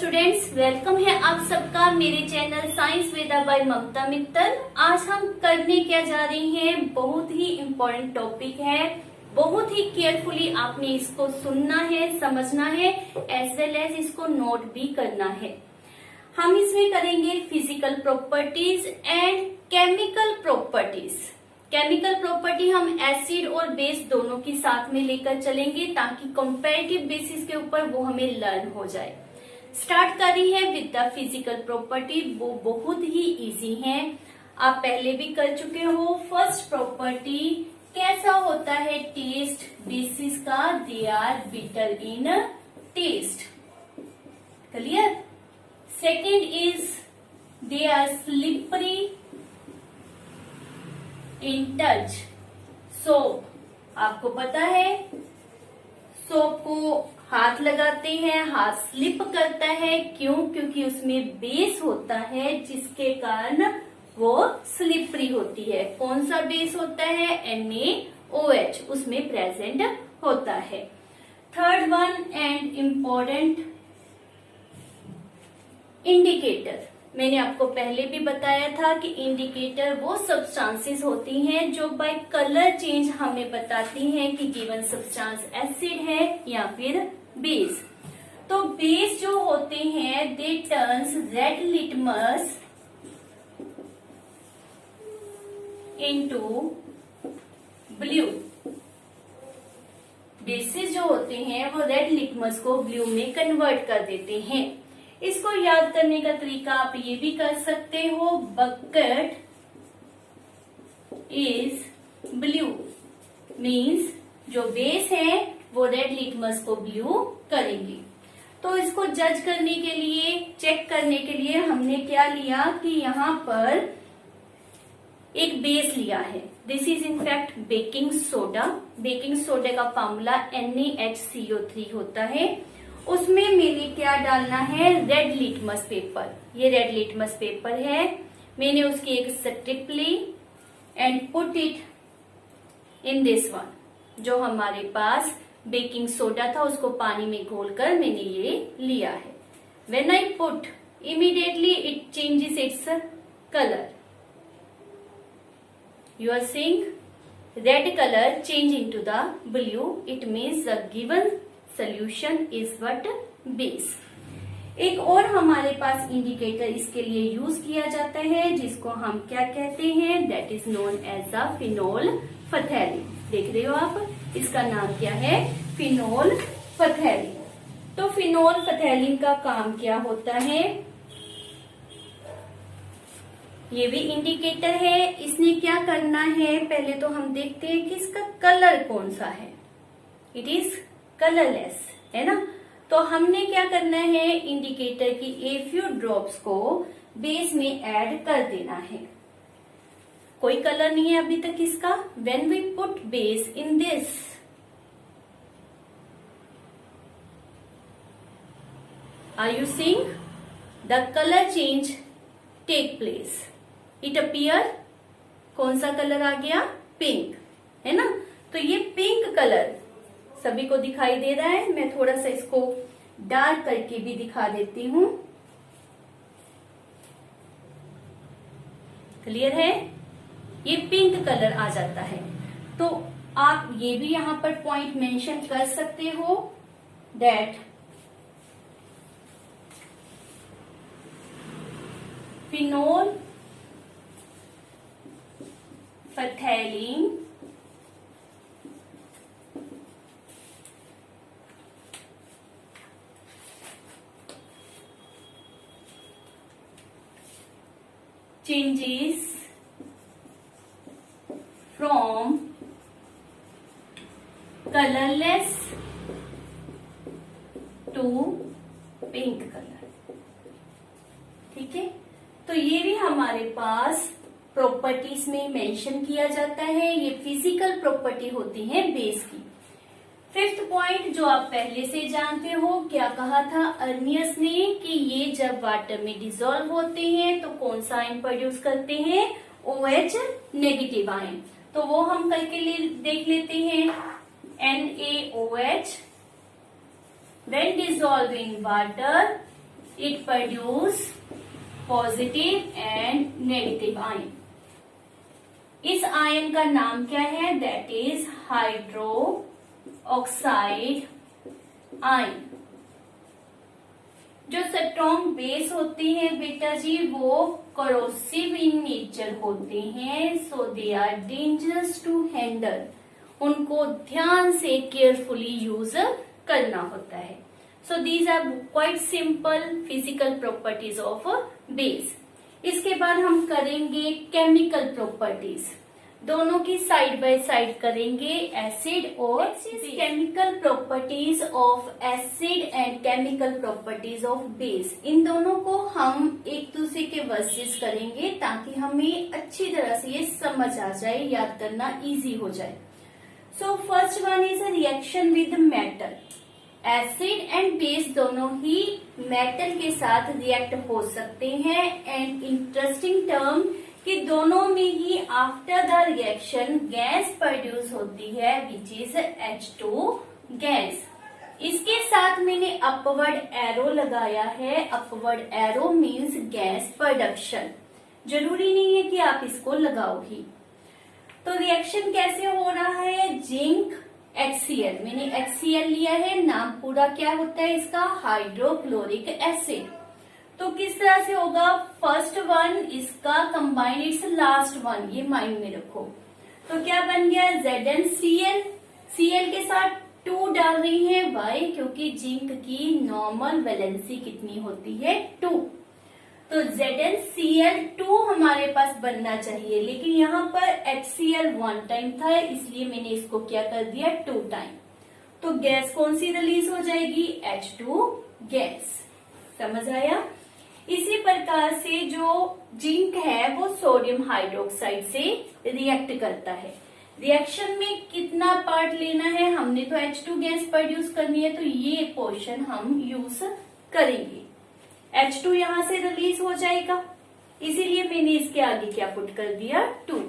Students, welcome है आप सबका मेरे चैनल साइंस वेदा बाय ममता मित्तल। आज हम करने क्या जा रहे हैं, बहुत ही इम्पोर्टेंट टॉपिक है। बहुत ही केयरफुली आपने इसको सुनना है, समझना है, एज वेल एज इसको नोट भी करना है। हम इसमें करेंगे physical properties and chemical properties. Chemical property हम एसिड और बेस दोनों की साथ में लेकर चलेंगे ताकि कंपैरेटिव बेसिस के ऊपर वो हमें लर्न हो जाए। स्टार्ट कर रही है विद द फिजिकल प्रॉपर्टी। वो बहुत ही इजी है, आप पहले भी कर चुके हो। फर्स्ट प्रॉपर्टी, कैसा होता है टेस्ट, बेसिस का they are bitter in test. Clear. Second is they are slippery in touch. Soap, आपको पता है सोप को हाथ लगाते हैं, हाथ स्लिप करता है। क्यों? क्योंकि उसमें बेस होता है जिसके कारण वो स्लिपरी होती है। कौन सा बेस होता है? NaOH उसमें प्रेजेंट होता है। Third one and important, indicator. मैंने आपको पहले भी बताया था कि इंडिकेटर वो सब्सटेंसेस होती हैं जो बाय कलर चेंज हमें बताती हैं कि गिवन सब्सटेंस एसिड है या फिर बेस। तो बेस जो होते हैं they turns red litmus into blue. Bases जो होते हैं वो रेड लिटमस को ब्लू में कन्वर्ट कर देते हैं। इसको याद करने का तरीका आप ये भी कर सकते हो, बकेट इज ब्लू मीन्स जो बेस है वो रेड लिटमस को ब्लू करेंगे। तो इसको जज करने के लिए, चेक करने के लिए हमने क्या लिया कि यहाँ पर एक बेस लिया है। This is in fact baking soda. Baking soda का फॉर्मूला NaHCO3 होता है। उसमें मैंने क्या डालना है? Red litmus paper. ये रेड लिटमस पेपर है। मैंने उसकी एक स्ट्रिप ली and put it in this one. जो हमारे पास बेकिंग सोडा था उसको पानी में घोलकर मैंने ये लिया है। When I put, immediately it changes its colour. You are seeing red colour change into the blue. It means the given solution is what? base। एक और हमारे पास इंडिकेटर इसके लिए यूज किया जाता है जिसको हम क्या कहते हैं? That is known as the phenolphthalein. देख रहे हो आप, इसका नाम क्या है? Phenolphthalein. तो फिनोल फथैलिन का काम क्या होता है? ये भी इंडिकेटर है। इसने क्या करना है? पहले तो हम देखते हैं कि इसका कलर कौन सा है। इट इज कलरलेस, है ना। तो हमने क्या करना है? इंडिकेटर की ए फ्यू ड्रॉप्स को बेस में ऐड कर देना है। कोई कलर नहीं है अभी तक इसका। When we put base in this, are you seeing the colour change take place? It appear, कौन सा कलर आ गया? पिंक, है ना। तो ये पिंक कलर सभी को दिखाई दे रहा है। मैं थोड़ा सा इसको डार्क करके भी दिखा देती हूं। क्लियर है? ये पिंक कलर आ जाता है। तो आप ये भी यहां पर पॉइंट मेंशन कर सकते हो that phenolphthalein changes from colorless to pink color। ठीक है, तो ये भी हमारे पास प्रॉपर्टीज में मेंशन किया जाता है। ये फिजिकल प्रॉपर्टी होती है बेस की। फिफ्थ पॉइंट जो आप पहले से जानते हो, क्या कहा था अर्नियस ने कि ये जब वाटर में डिसॉल्व होते हैं तो कौन सा आयन प्रोड्यूस करते हैं? OH negative ion. तो वो हम करके देख लेते हैं। NaOH when dissolved in water It produce positive and negative ion. इस आयन का नाम क्या है? That is hydro oxide ion. जो स्ट्रॉन्ग बेस होते हैं बेटा जी वो करोसिव इन नेचर होते हैं, so they are dangerous to handle. उनको ध्यान से केयरफुली यूज करना होता है। So these are quite simple physical properties of base. इसके बाद हम करेंगे केमिकल प्रॉपर्टीज, दोनों की साइड बाय साइड करेंगे, एसिड और chemical properties of acid and chemical properties of base. इन दोनों को हम एक दूसरे के वर्सेस करेंगे ताकि हमें अच्छी तरह से ये समझ आ जाए, याद करना इजी हो जाए। So first one is a reaction with metal. Acid and base दोनों ही मेटल के साथ रिएक्ट हो सकते हैं एंड इंटरेस्टिंग टर्म कि दोनों में ही after the reaction gas produce होती है विच इज H2 गैस। इसके साथ मैंने अपवर्ड एरो लगाया है। Upward arrow means gas production. जरूरी नहीं है कि आप इसको लगाओ ही। तो रिएक्शन कैसे हो रहा है? जिंक HCl, मैंने HCl लिया है, नाम पूरा क्या होता है इसका? Hydrochloric acid. तो किस तरह से होगा? फर्स्ट वन इसका कंबाइन इट्स लास्ट वन, ये माइंड में रखो। तो क्या बन गया? ZnCl। Cl के साथ 2 डाल रही है, वाई? क्योंकि जिंक की नॉर्मल वैलेंसी कितनी होती है? 2। तो ZnCl2 हमारे पास बनना चाहिए, लेकिन यहाँ पर HCl 1 टाइम था, इसलिए मैंने इसको क्या कर दिया? 2 टाइम। तो गैस कौन सी रिलीज हो जाएगी? H2 gas. समझ आया? इसी प्रकार से जो जिंक है वो सोडियम हाइड्रोक्साइड से रिएक्ट करता है। रिएक्शन में कितना पार्ट लेना है? हमने तो H2 गैस प्रोड्यूस करनी है, तो ये पोर्शन हम यूज करेंगे। H2 यहां से रिलीज हो जाएगा, इसीलिए मैंने इसके आगे क्या पुट कर दिया? 2।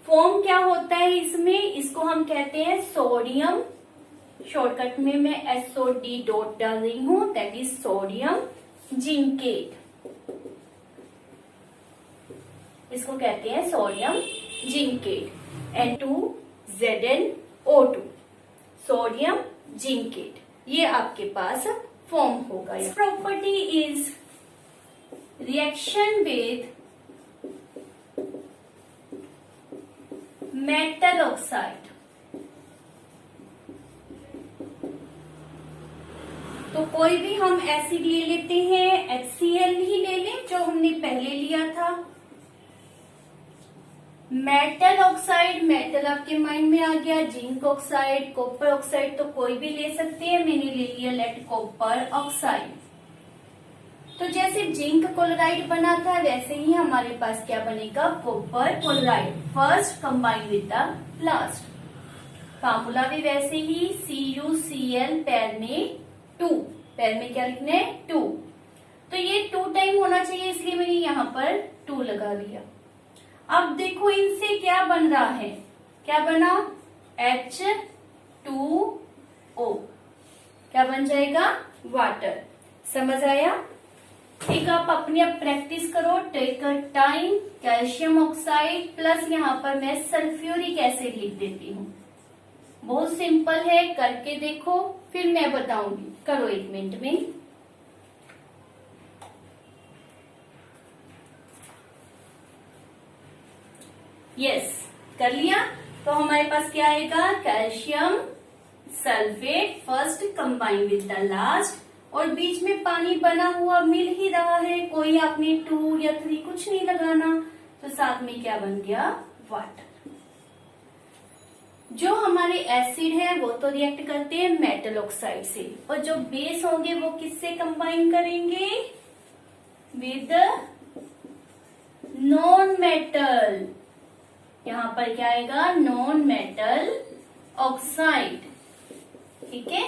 फॉर्म क्या होता है इसमें? इसको हम कहते हैं सोडियम, शॉर्टकट में मैं SOD डॉट डाल रही हूं, दैट इज सोडियम जिंकेट। इसको कहते हैं sodium zincate. N2ZnO2 sodium zincate, ये आपके पास फॉर्म होगा। Property is reaction with metal oxide. तो कोई भी हम एसिड ले लेते हैं, HCl ही ले लें जो हमने पहले लिया था। मेटल ऑक्साइड, मेटल आपके माइंड में आ गया, जिंक ऑक्साइड, कॉपर ऑक्साइड, तो कोई भी ले सकते हैं। मैंने ले लिया लेड कॉपर ऑक्साइड। तो जैसे जिंक क्लोराइड बना था वैसे ही हमारे पास क्या बनेगा? Copper chloride. First combine with the last. Formula भी वैसे ही CuCl पैर में 2, पैर में क्या लिखना है? 2। तो ये 2 टाइम होना चाहिए, इसलिए मैंने यहाँ पर 2 लगा दिया। अब देखो इनसे क्या बन रहा है? क्या बना? H2O। क्या बन जाएगा? वाटर। समझ आया? ठीक, आप अपनी अब प्रैक्टिस करो। Take a time. Calcium oxide plus यहाँ पर मैं सल्फ्यूरिक एसिड लिख देती हूँ। बहुत सिंपल है, करके देखो, फिर मैं बताऊंगी। करो 1 मिनट में। यस, कर लिया। तो हमारे पास क्या आएगा? Calcium sulphate first combine with the last, और बीच में पानी बना हुआ मिल ही रहा है, कोई आपने 2 या 3 कुछ नहीं लगाना। तो साथ में क्या बन गया? वाटर। जो हमारे एसिड है वो तो रिएक्ट करते हैं मेटल ऑक्साइड से, और जो बेस होंगे वो किससे कंबाइन करेंगे? With non metal. यहाँ पर क्या आएगा? Non metal oxide. ठीक है,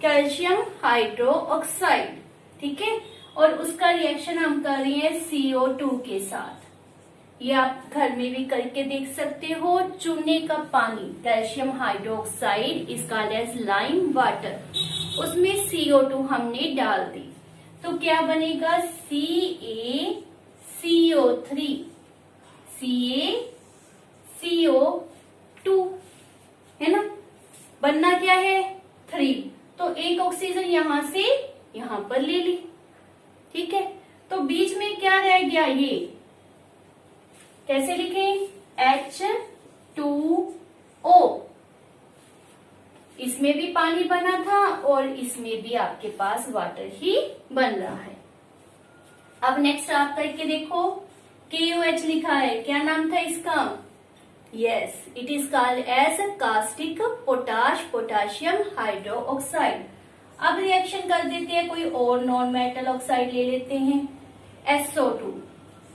कैल्शियम हाइड्रो ऑक्साइड। ठीक है, और उसका रिएक्शन हम कर रहे हैं CO2 के साथ। ये आप घर में भी करके देख सकते हो। चूने का पानी, calcium hydroxide is called as lime water, उसमें CO2 CO2 हमने डाल दी, तो क्या बनेगा CaCO3, CaCO2, है ना। बनना क्या है 3, तो एक ऑक्सीजन यहां से यहां पर ले ली, ठीक है। तो बीच में क्या रह गया, ये कैसे लिखें, H2O। इसमें भी पानी बना था और इसमें भी आपके पास वाटर ही बन रहा है। अब नेक्स्ट आप करके देखो, KOH लिखा है, क्या नाम था इसका, yes it is called as caustic potash, potassium hydroxide. अब रिएक्शन कर देते हैं, कोई और नॉन मेटल ऑक्साइड ले लेते हैं, SO2।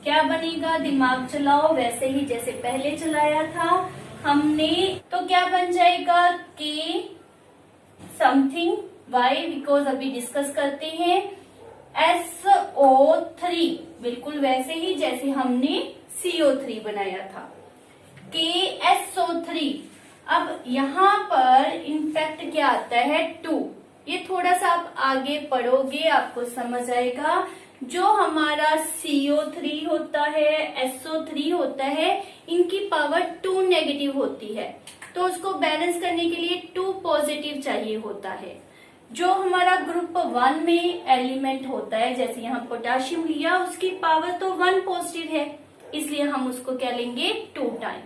क्या बनेगा, दिमाग चलाओ वैसे ही जैसे पहले चलाया था हमने, तो क्या बन जाएगा K समथिंग, वाई बिकॉज अभी डिस्कस करते हैं, SO3, बिल्कुल वैसे ही जैसे हमने CO3 बनाया था, KSO3। अब यहाँ पर इनफैक्ट क्या आता है 2, ये थोड़ा सा आप आगे पढ़ोगे आपको समझ आएगा। जो हमारा CO3 होता है, SO3 होता है, इनकी पावर 2 नेगेटिव होती है, तो उसको बैलेंस करने के लिए 2 पॉजिटिव चाहिए होता है। जो हमारा ग्रुप 1 में एलिमेंट होता है, जैसे यहाँ पोटाशियम लिया, उसकी पावर तो 1 पॉजिटिव है, इसलिए हम उसको क्या लेंगे 2 टाइम।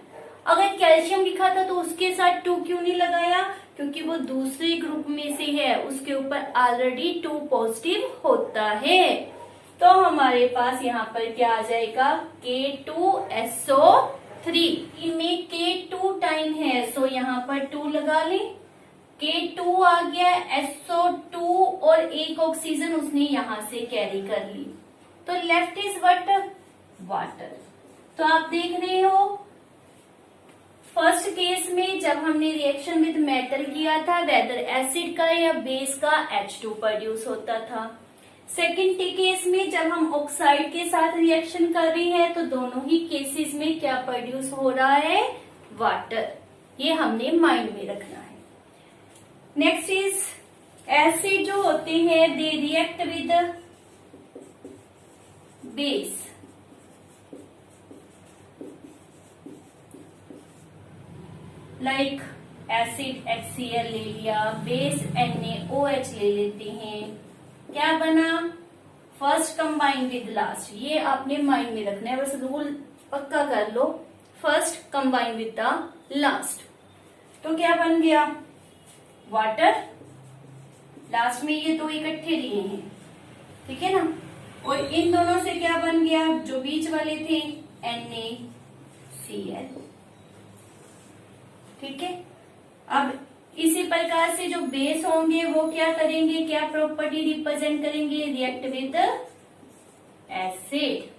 अगर कैल्शियम लिखा था तो उसके साथ 2 क्यों नहीं लगाया, क्योंकि वो दूसरे ग्रुप में से है, उसके ऊपर ऑलरेडी 2 पॉजिटिव होता है। तो हमारे पास यहाँ पर क्या आ जाएगा K2SO3, इनमें K2 टाइम है, सो यहाँ पर 2 लगा लें, K2 आ गया, SO2 और एक ऑक्सीजन उसने यहाँ से कैरी कर ली, तो लेफ्ट इज व्हाट, वाटर। तो आप देख रहे हो फर्स्ट केस में जब हमने रिएक्शन विद मेटल किया था, वेदर एसिड का या बेस का H2 प्रोड्यूस होता था। सेकेंड केस में जब हम ऑक्साइड के साथ रिएक्शन कर रहे हैं, तो दोनों ही केसेस में क्या प्रोड्यूस हो रहा है, वाटर। ये हमने माइंड में रखना है। नेक्स्ट इज एसिड जो होते हैं, they react with base, like acid HCl ले लिया, बेस NaOH ले लेते हैं, क्या बना, फर्स्ट कंबाइन विद लास्ट। ये आपने माइंड में रखना है, बस रूल पक्का कर लो, first combine with the last. तो क्या बन गया, वाटर, लास्ट में ये 2 इकट्ठे लिए हैं, ठीक है ना, और इन दोनों से क्या बन गया, जो बीच वाले थे NaCl, ठीक है। अब इसी प्रकार से जो बेस होंगे वो क्या करेंगे, क्या प्रॉपर्टी रिप्रेजेंट करेंगे, रिएक्ट विद एसिड।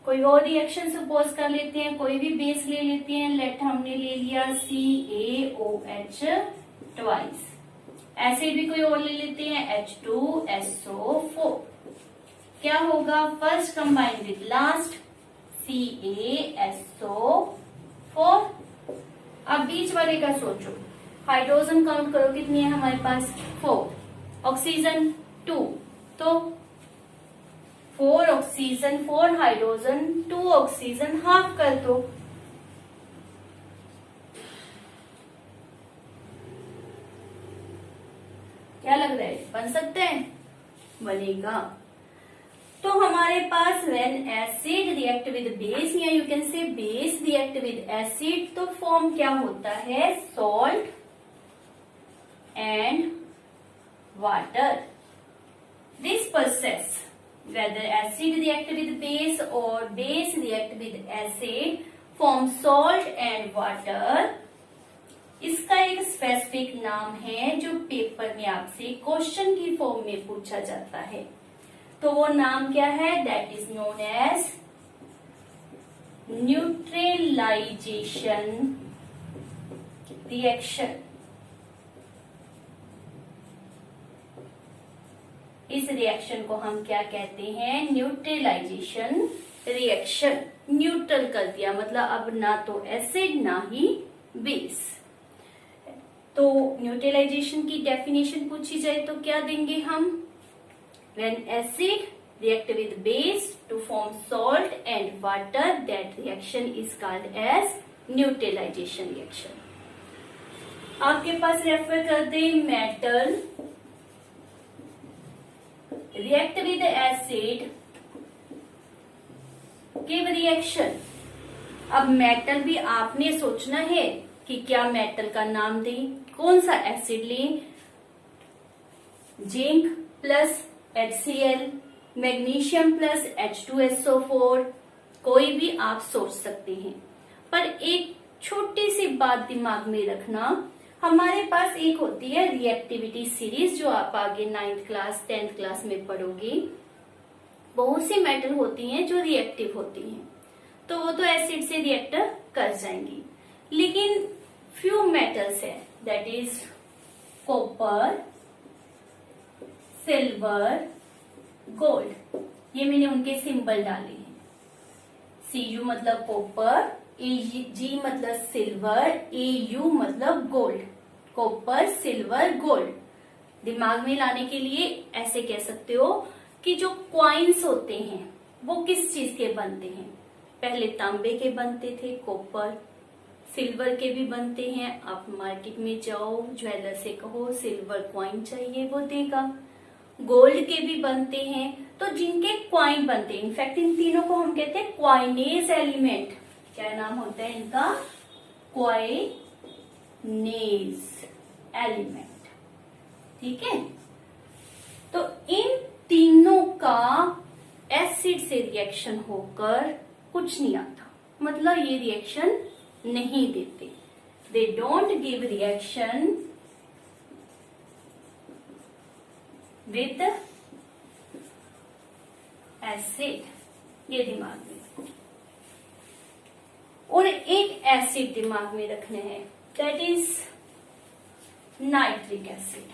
कोई और रिएक्शन सपोज कर लेते हैं, कोई भी बेस ले लेते हैं, लेट हमने ले लिया CaOH ट्वाइस, एसिड भी कोई और ले लेते हैं H2SO4। क्या होगा, first combine with last CaSO4। अब बीच वाले का सोचो, हाइड्रोजन काउंट करो कितनी है हमारे पास, 4, ऑक्सीजन 2, तो 4 ऑक्सीजन 4 हाइड्रोजन 2 ऑक्सीजन, हाफ कर दो, क्या लग रहा है, बन सकता है, बनेगा। तो हमारे पास when acid react with base, या you can say base react with acid, तो फॉर्म क्या होता है, salt and water. This process whether acid react with base or base react with acid form salt and water, इसका एक specific नाम है जो पेपर में आपसे क्वेश्चन की फॉर्म में पूछा जाता है। तो वो नाम क्या है, that is known as neutralisation reaction. इस रिएक्शन को हम क्या कहते हैं, न्यूट्रलाइजेशन रिएक्शन। न्यूट्रल कर दिया मतलब अब ना तो एसिड ना ही बेस। तो न्यूट्रलाइजेशन की डेफिनेशन पूछी जाए तो क्या देंगे हम? When acid react with base to form salt and water, that reaction is called as neutralization reaction. आपके पास रेफर कर दे metal react with acid give reaction. अब मेटल भी आपने सोचना है कि क्या मेटल का नाम दें, कौन सा एसिड लें, zinc plus HCl, magnesium plus H2SO4, कोई भी आप सोच सकते हैं। पर एक छोटी सी बात दिमाग में रखना, हमारे पास एक होती है रिएक्टिविटी सीरीज जो आप आगे 9th क्लास 10th क्लास में पढ़ोगे। बहुत सी मेटल होती हैं जो रिएक्टिव होती हैं, तो वो तो एसिड से रिएक्ट कर जाएंगी, लेकिन फ्यू मेटल्स है that is copper, silver, gold. ये मैंने उनके सिंबल डाले हैं। Cu मतलब कॉपर, Ag मतलब सिल्वर, Au मतलब गोल्ड। Copper, silver, gold. दिमाग में लाने के लिए ऐसे कह सकते हो कि जो क्वाइंस होते हैं वो किस चीज के बनते हैं? पहले तांबे के बनते थे कॉपर, सिल्वर के भी बनते हैं। आप मार्केट में जाओ, ज्वेलर से कहो सिल्वर क्वाइन चाहिए, वो देगा। गोल्ड के भी बनते हैं। तो जिनके क्वाइन बनते हैं, इनफैक्ट इन तीनों को हम कहते हैं क्वाइनेज एलिमेंट। क्या नाम होता है इनका? Coinage element. ठीक है, तो इन तीनों का एसिड से रिएक्शन होकर कुछ नहीं आता, मतलब ये रिएक्शन नहीं देते। They don't give reaction with acid, ये दिमाग में। और एक एसिड दिमाग में रखने हैं, that is nitric acid.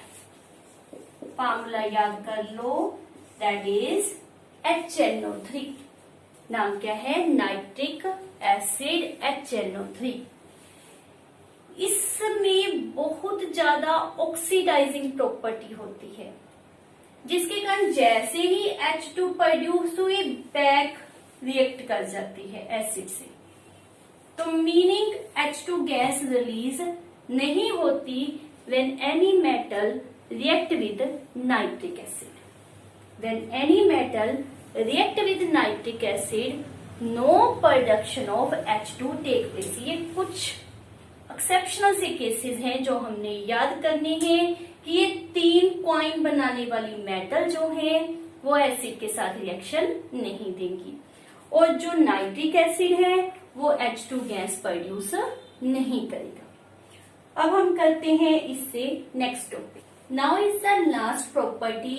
Formula याद कर लो, दैट इज HNO3। नाम क्या है? Nitric acid HNO3। इसमें बहुत ज्यादा ऑक्सीडाइजिंग प्रॉपर्टी होती है, जिसके कारण जैसे ही H2 प्रोड्यूस हुई बैक रिएक्ट कर जाती है एसिड से। तो मीनिंग H2 गैस रिलीज नहीं होती when any metal react with nitric acid. When any metal react with nitric acid, no production of H2 take place. ये कुछ एक्सेप्शनल से केसेस हैं जो हमने याद करने हैं कि ये 3 क्वाइन बनाने वाली मेटल जो है वो एसिड के साथ रिएक्शन नहीं देंगी, और जो नाइट्रिक एसिड है वो H2 गैस प्रोड्यूस नहीं करेगा। अब हम करते हैं इससे next topic. Now is the last property,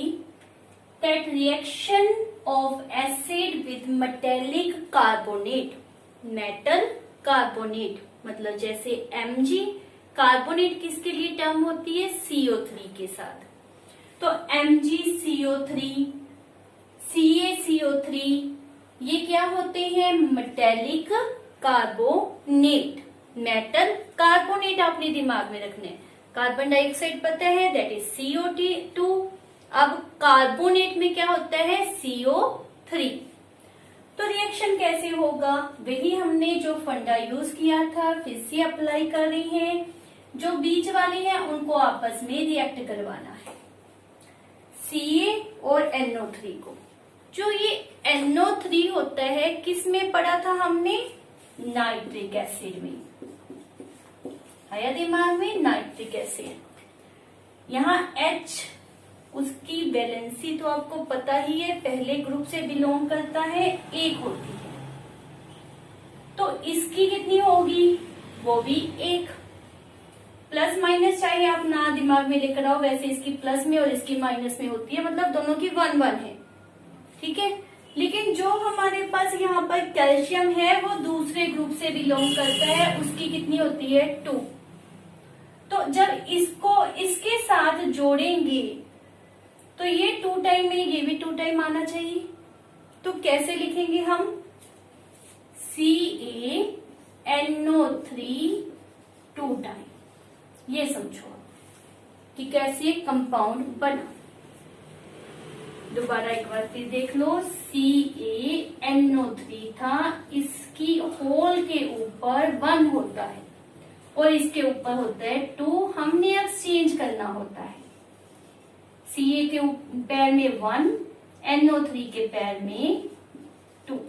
that reaction of acid with metallic carbonate. Metal carbonate मतलब जैसे Mg, कार्बोनेट किसके लिए टर्म होती है? CO3 के साथ। तो MgCO3, CaCO3, ये क्या होते हैं? Metallic carbonate. मेटल कार्बोनेट आपने दिमाग में रखने। कार्बन डाइऑक्साइड पता है, दैट इज CO2। अब कार्बोनेट में क्या होता है? CO3। तो रिएक्शन कैसे होगा? वही हमने जो फंडा यूज किया था फिर से अप्लाई कर रही हैं। जो बीच वाले हैं उनको आपस में रिएक्ट करवाना है, Ca और NO3 को। जो ये NO3 होता है किस में पढ़ा था हमने? नाइट्रिक एसिड में। आया दिमाग में? Nitric acid. यहाँ H, उसकी वैलेंसी तो आपको पता ही है, पहले ग्रुप से बिलोंग करता है, 1 होती है। तो इसकी कितनी होगी? वो भी 1। प्लस माइनस चाहे आप ना दिमाग में लेकर आओ, वैसे इसकी प्लस में और इसकी माइनस में होती है, मतलब दोनों की 1-1 है। ठीक है, लेकिन जो हमारे पास यहाँ पर कैल्शियम है वो दूसरे ग्रुप से बिलोंग करता है, उसकी कितनी होती है? 2। तो जब इसको इसके साथ जोड़ेंगे तो ये 2 टाइम में ये भी 2 टाइम आना चाहिए। तो कैसे लिखेंगे हम? CaNO3 2 time. ये समझो कि कैसे कंपाउंड बना। दोबारा एक बार फिर देख लो, CaNO3 था, इसकी होल के ऊपर 1 होता है और इसके ऊपर होता है 2। हमने अब चेंज करना होता है, Ca के पैर में 1, NO3 के पैर में 2।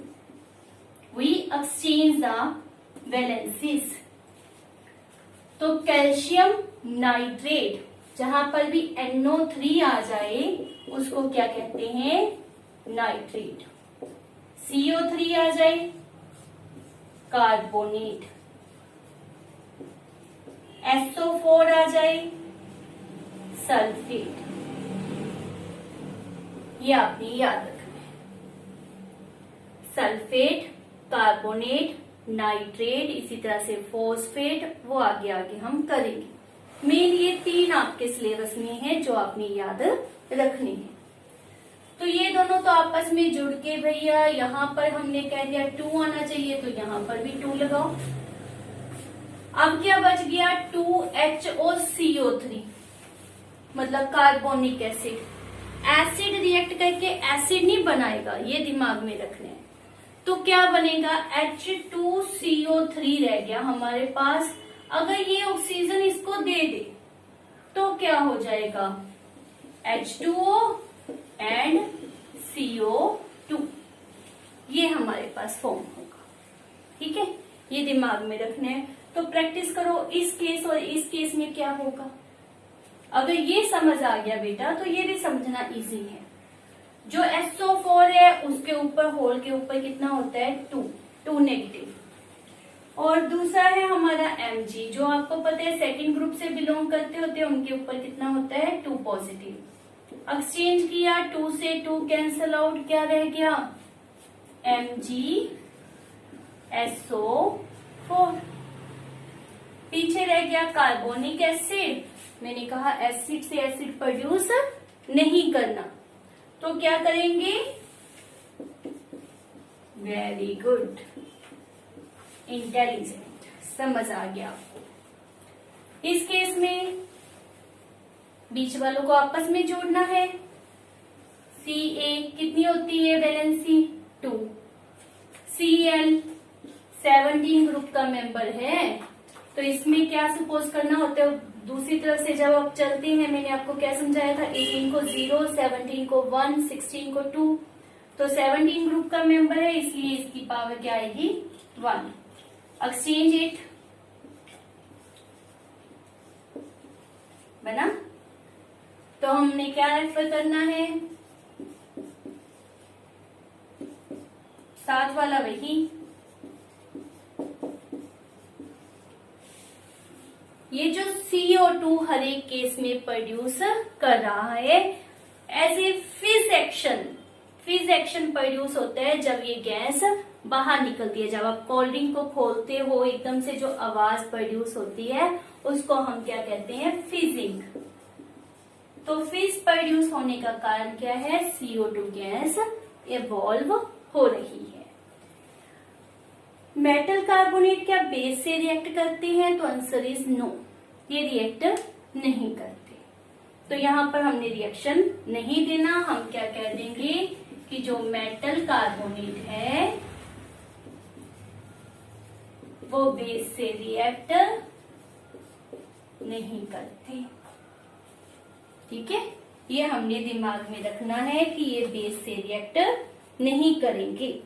We exchange the valencies। तो कैल्शियम नाइट्रेट, जहां पर भी NO3 आ जाए उसको क्या कहते हैं, नाइट्रेट। CO3 आ जाए, कार्बोनेट। SO4 आ जाए, सल्फेट। ये आपने याद रखना है। सल्फेट, कार्बोनेट, नाइट्रेट, इसी तरह से फॉस्फेट, वो आगे आगे हम करेंगे। मेन ये 3 आपके सिलेबस में है जो आपने याद रखनी है। तो ये दोनों तो आपस में जुड़ के भैया, यहाँ पर हमने कह दिया 2 आना चाहिए, तो यहाँ पर भी 2 लगाओ। अब क्या बच गया, 2HOCO3 मतलब कार्बोनिक एसिड। एसिड रिएक्ट करके एसिड नहीं बनाएगा, ये दिमाग में रखना है। तो क्या बनेगा, H2CO3 रह गया हमारे पास। अगर ये ऑक्सीजन इसको दे दे तो क्या हो जाएगा, H2O एंड CO2, ये हमारे पास फॉर्म होगा। ठीक है, ये दिमाग में रखना है। तो प्रैक्टिस करो, इस केस और इस केस में क्या होगा। अगर ये समझ आ गया बेटा तो ये भी समझना इजी है। जो SO4 है उसके ऊपर, होल के ऊपर कितना होता है, 2 नेगेटिव। और दूसरा है हमारा Mg, जो आपको पता है सेकंड ग्रुप से बिलोंग करते होते हैं, उनके ऊपर कितना होता है, 2 पॉजिटिव। एक्सचेंज किया, 2 से 2 कैंसल आउट, क्या रह गया, MgSO4। पीछे रह गया कार्बोनिक एसिड। मैंने कहा एसिड से एसिड प्रोड्यूस नहीं करना, तो क्या करेंगे, वेरी गुड, इंटेलिजेंट, समझ आ गया आपको। इस केस में बीच वालों को आपस में जोड़ना है। Ca कितनी होती है वैलेंसी, 2। Cl 17 ग्रुप का मेंबर है, तो इसमें क्या सपोज करना होता है, दूसरी तरफ से जब आप चलते हैं, मैंने आपको क्या समझाया था, 18 को 0, 17 को 1, 16 को 2। तो 17 ग्रुप का मेंबर है, इसलिए इसकी पावर क्या आएगी, 1। एक्सचेंज इट, बना। तो हमने क्या रेफर करना है, साथ वाला वही। ये जो CO2 हर एक केस में प्रोड्यूस कर रहा है एज ए फिज एक्शन प्रोड्यूस होता है जब ये गैस बाहर निकलती है। जब आप कोल्ड ड्रिंक को खोलते हो, एकदम से जो आवाज प्रोड्यूस होती है उसको हम क्या कहते हैं, फिजिंग। तो फिज प्रोड्यूस होने का कारण क्या है, CO2 गैस इवॉल्व हो रही है। मेटल कार्बोनेट क्या बेस से रिएक्ट करते हैं, तो आंसर इज नो, ये रिएक्ट नहीं करते। तो यहाँ पर हमने रिएक्शन नहीं देना, हम क्या कह देंगे कि जो मेटल कार्बोनेट है वो बेस से रिएक्ट नहीं करते। ठीक है, ये हमने दिमाग में रखना है कि ये बेस से रिएक्ट नहीं करेंगे।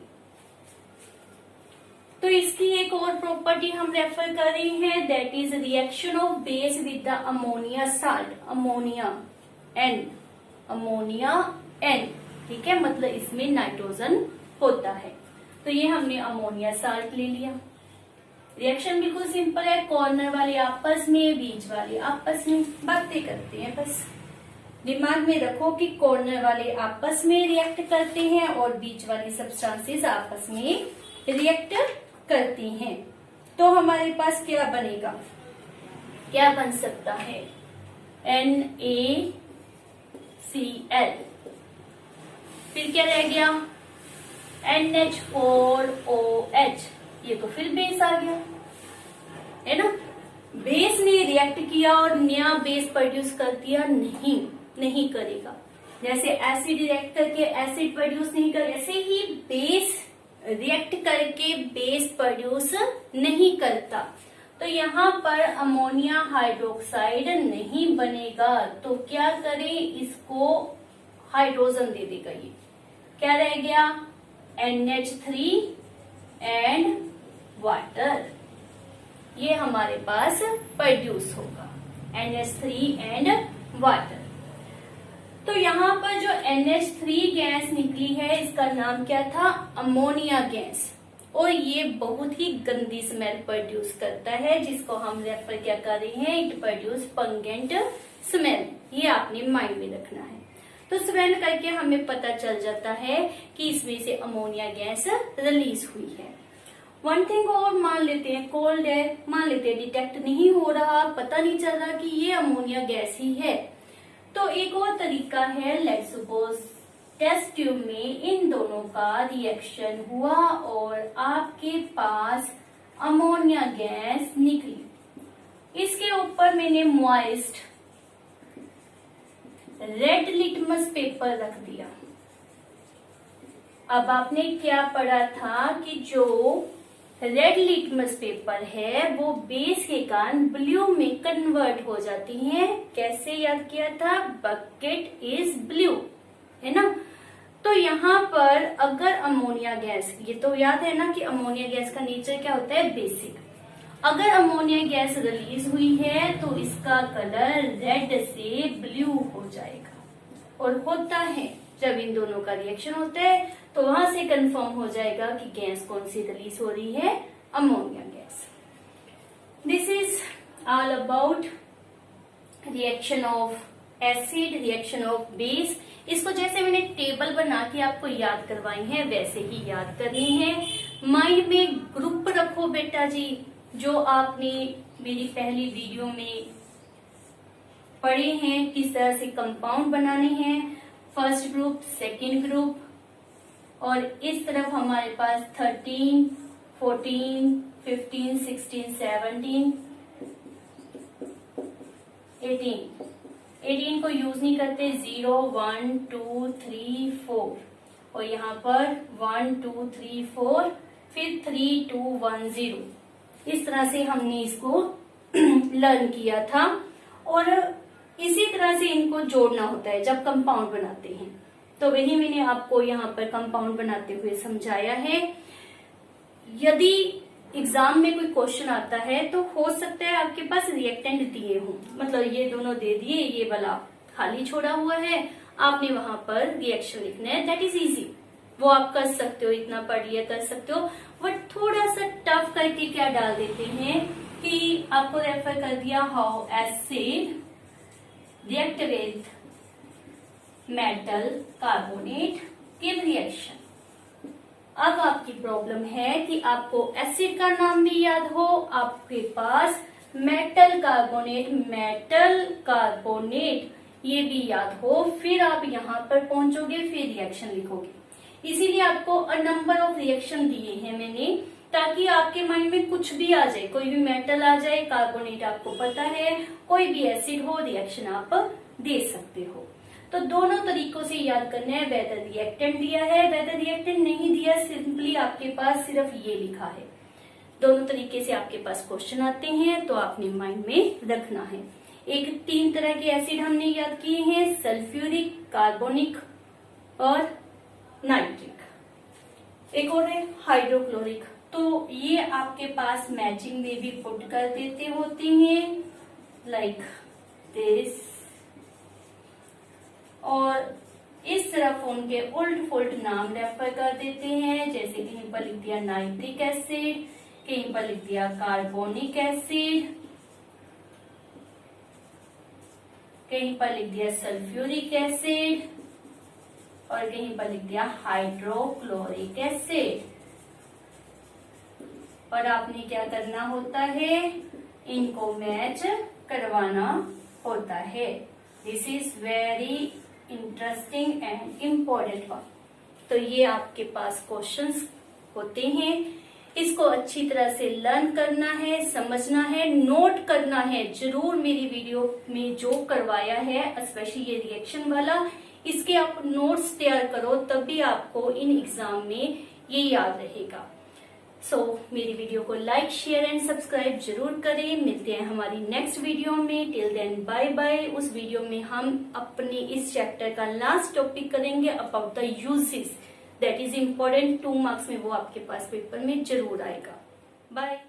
तो इसकी एक और प्रॉपर्टी हम रेफर कर रहे हैं, that is reaction of base with the ammonia salt, ammonia N। ठीक है, मतलब इसमें नाइट्रोजन होता है। तो ये हमने अमोनिया साल्ट ले लिया। रिएक्शन बिल्कुल सिंपल है, कॉर्नर वाले आपस में, बीच वाले आपस में बातें करते हैं। बस दिमाग में रखो कि कॉर्नर वाले आपस में रिएक्ट करते हैं और बीच वाली सब्सटेंसेस आपस में रिएक्ट करती हैं। तो हमारे पास क्या बनेगा, क्या बन सकता है, NaCl। फिर क्या रह गया, NH4OH, ये तो फिर बेस आ गया है ना। बेस ने रिएक्ट किया और नया बेस प्रोड्यूस कर दिया, नहीं करेगा। जैसे एसिड रिएक्ट करके एसिड प्रोड्यूस नहीं कर, ऐसे ही बेस रिएक्ट करके बेस प्रोड्यूस नहीं करता। तो यहाँ पर अमोनिया हाइड्रोक्साइड नहीं बनेगा, तो क्या करें, इसको हाइड्रोजन दे देगा। ये क्या रह गया, NH3 एंड वाटर, ये हमारे पास प्रोड्यूस होगा, NH3 एंड वाटर। तो यहाँ पर जो NH3 गैस निकली है इसका नाम क्या था, अमोनिया गैस, और ये बहुत ही गंदी स्मेल प्रोड्यूस करता है, जिसको हम रेफर क्या कर रहे हैं, इट प्रोड्यूस पंगेंट स्मेल। ये आपने माइंड में रखना है। तो स्मेल करके हमें पता चल जाता है कि इसमें से अमोनिया गैस रिलीज हुई है। वन थिंग और मान लेते हैं, कोल्ड है, मान लेते हैं डिटेक्ट नहीं हो रहा, पता नहीं चल रहा कि ये अमोनिया गैस ही है। तो एक और तरीका है, लेट्स सपोज टेस्ट ट्यूब में इन दोनों का रिएक्शन हुआ और आपके पास अमोनिया गैस निकली। इसके ऊपर मैंने मॉइस्ट रेड लिटमस पेपर रख दिया। अब आपने क्या पढ़ा था कि जो रेड लिटमस पेपर है वो बेस के कारण ब्लू में कन्वर्ट हो जाती है। कैसे याद किया था, बकेट इज ब्लू, है ना। तो यहाँ पर अगर अमोनिया गैस, ये तो याद है ना कि अमोनिया गैस का नेचर क्या होता है, बेसिक। अगर अमोनिया गैस रिलीज हुई है तो इसका कलर रेड से ब्लू हो जाएगा, और होता है जब इन दोनों का रिएक्शन होता है तो वहां से कंफर्म हो जाएगा कि गैस कौन सी रिलीज हो रही है, ammonia gas. This is all about reaction of acid, reaction of base. इसको जैसे मैंने टेबल बना के आपको याद करवाई है वैसे ही याद करनी है। माइंड में ग्रुप रखो बेटा जी, जो आपने मेरी पहली वीडियो में पढ़े हैं, किस तरह से कंपाउंड बनाने हैं, फर्स्ट ग्रुप, सेकेंड ग्रुप, और इस तरफ हमारे पास 13, 14, 15, 16, 17, 18 को यूज नहीं करते, 0, 1, 2, 3, 4, और यहाँ पर 1, 2, 3, 4, फिर 3, 2, 1, 0। इस तरह से हमने इसको लर्न किया था, और इसी तरह से इनको जोड़ना होता है जब कंपाउंड बनाते हैं। तो वही मैंने आपको यहाँ पर कंपाउंड बनाते हुए समझाया है। यदि एग्जाम में कोई क्वेश्चन आता है तो हो सकता है आपके पास रिएक्टेंट दिए हों, मतलब ये दोनों दे दिए, ये वाला खाली छोड़ा हुआ है, आपने वहां पर रिएक्शन लिखना है। दैट इज इजी, वो आप कर सकते हो, इतना पढ़ लिया कर सकते हो। बट थोड़ा सा टफ करके क्या डाल देते हैं कि आपको रेफर कर दिया, how acid react with metal carbonate give reaction. अब आपकी प्रॉब्लम है कि आपको एसिड का नाम भी याद हो, आपके पास मेटल कार्बोनेट ये भी याद हो, फिर आप यहाँ पर पहुंचोगे, फिर रिएक्शन लिखोगे। इसीलिए आपको अ नंबर ऑफ रिएक्शन दिए हैं मैंने, ताकि आपके माइंड में कुछ भी आ जाए, कोई भी मेटल आ जाए, कार्बोनेट आपको पता है, कोई भी एसिड हो, रिएक्शन आप दे सकते हो। तो दोनों तरीकों से याद करना है, वेदर रिएक्टेंट दिया है, वेदर रिएक्टेंट नहीं दिया, सिंपली आपके पास सिर्फ ये लिखा है। दोनों तरीके से आपके पास क्वेश्चन आते हैं, तो आपने माइंड में रखना है। एक 3 तरह के एसिड हमने याद किए हैं, सल्फ्यूरिक, कार्बोनिक और नाइट्रिक। एक और है हाइड्रोक्लोरिक। तो ये आपके पास मैचिंग में भी पुट कर देते होते हैं, लाइक दिस, और इस तरफ उनके उल्ट पुल्ट नाम रेफर कर देते हैं। जैसे कहीं पर लिख दिया नाइट्रिक एसिड, कहीं पर लिख दिया कार्बोनिक एसिड, कहीं पर लिख दिया सल्फ्यूरिक एसिड, और कहीं पर लिख दिया हाइड्रोक्लोरिक एसिड। और आपने क्या करना होता है, इनको मैच करवाना होता है। This is very interesting and important one. तो ये आपके पास क्वेश्चंस होते हैं। इसको अच्छी तरह से लर्न करना है, समझना है, नोट करना है। जरूर मेरी वीडियो में जो करवाया है, स्पेशली ये रिएक्शन वाला, इसके आप नोट्स तैयार करो, तभी आपको इन एग्जाम में ये याद रहेगा। मेरी वीडियो को लाइक, शेयर एंड सब्सक्राइब जरूर करें। मिलते हैं हमारी नेक्स्ट वीडियो में। Till then bye bye. उस वीडियो में हम अपने इस चैप्टर का लास्ट टॉपिक करेंगे about the uses, that is important. 2 marks में वो आपके पास पेपर में जरूर आएगा। बाय।